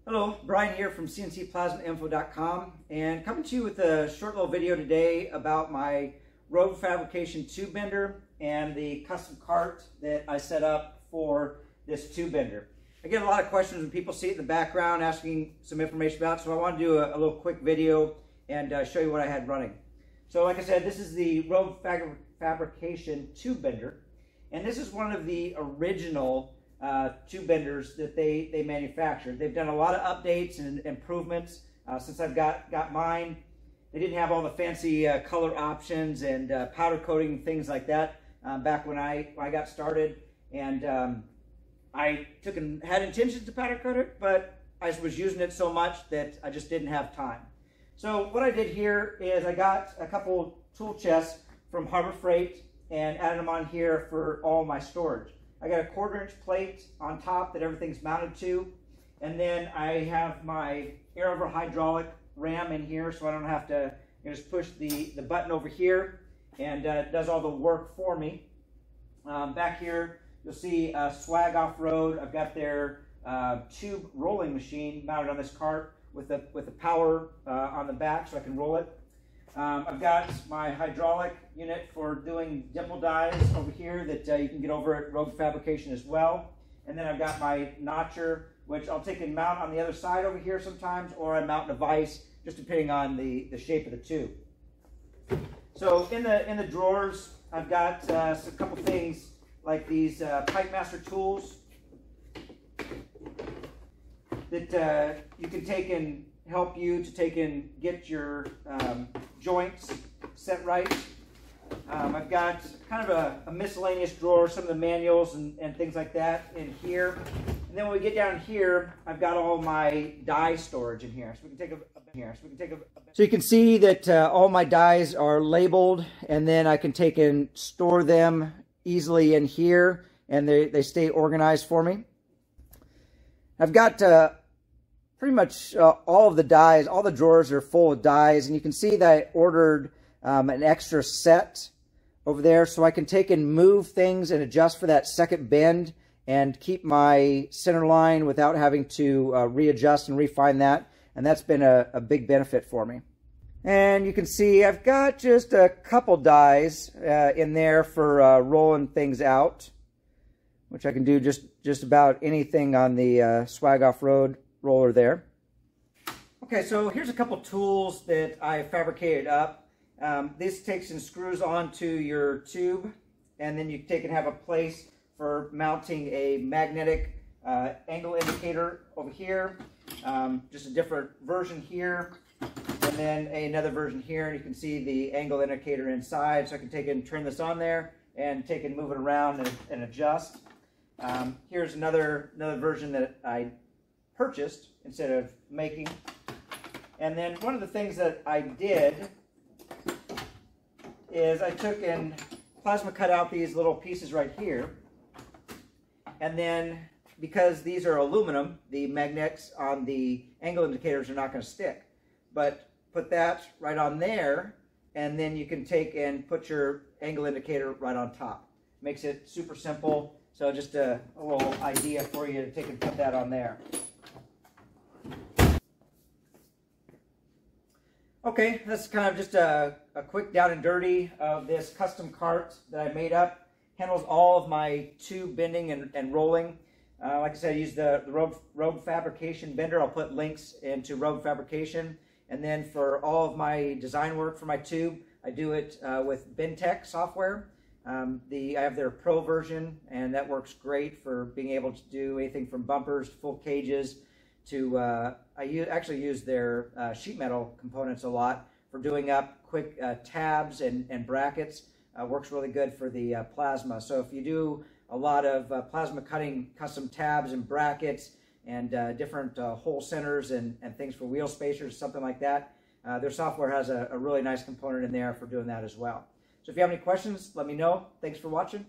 Hello, Brian here from CNCPlasmaInfo.com, and coming to you with a short little video today about my road fabrication tube bender and the custom cart that I set up for this tube bender. I get a lot of questions when people see it in the background asking some information about it, so I want to do a little quick video and show you what I had running. So like I said, this is the road fabrication tube bender, and this is one of the original tube benders that they manufactured. They've done a lot of updates and improvements since I've got mine. They didn't have all the fancy color options and powder coating and things like that back when I got started. And I had intentions to powder coat it, but I was using it so much that I just didn't have time. So what I did here is I got a couple tool chests from Harbor Freight and added them on here for all my storage. I got a 1/4-inch plate on top that everything's mounted to, and then I have my air over hydraulic ram in here, so I don't have to just push the button over here, and it does all the work for me. Back here you'll see Swag Off-Road. I've got their tube rolling machine mounted on this cart with the power on the back so I can roll it. I've got my hydraulic unit for doing dimple dies over here that you can get over at Road Fabrication as well. And then I've got my notcher, which I'll take and mount on the other side over here sometimes, or I mount in a vise, just depending on the shape of the tube. So in the drawers, I've got a couple things like these Pipe Master tools that you can take and help you to take and get your joints set right. I've got kind of a miscellaneous drawer, some of the manuals and things like that in here. And then when we get down here, I've got all my die storage in here. So we can take So you can see that all my dies are labeled, and then I can take and store them easily in here, and they stay organized for me. I've got pretty much all of the dies, all the drawers are full of dies, and you can see that I ordered an extra set over there so I can take and move things and adjust for that second bend and keep my center line without having to readjust and refine that, and that's been a big benefit for me. And you can see I've got just a couple dies in there for rolling things out, which I can do just about anything on the Swag Off-Road roller there. Okay, so here's a couple tools that I fabricated up. This takes and screws onto your tube, and then you take and have a place for mounting a magnetic angle indicator over here. Just a different version here, and then another version here, and you can see the angle indicator inside, so I can take and turn this on there and take and move it around and adjust. Here's another version that I purchased instead of making. And then one of the things that I did is I took and plasma cut out these little pieces right here, and then because these are aluminum, the magnets on the angle indicators are not going to stick, but put that right on there, and then you can take and put your angle indicator right on top. Makes it super simple. So just a little idea for you to take and put that on there. Okay, that's kind of just a quick down and dirty of this custom cart that I made up. Handles all of my tube bending and rolling. Like I said, I use the Road Fabrication bender. I'll put links into Road Fabrication. And then for all of my design work for my tube, I do it with BendTech software. I have their Pro version, and that works great for being able to do anything from bumpers to full cages to, I actually use their sheet metal components a lot for doing up quick tabs and brackets. Works really good for the plasma. So if you do a lot of plasma cutting custom tabs and brackets and different hole centers and things for wheel spacers, something like that, their software has a really nice component in there for doing that as well. So if you have any questions, let me know. Thanks for watching.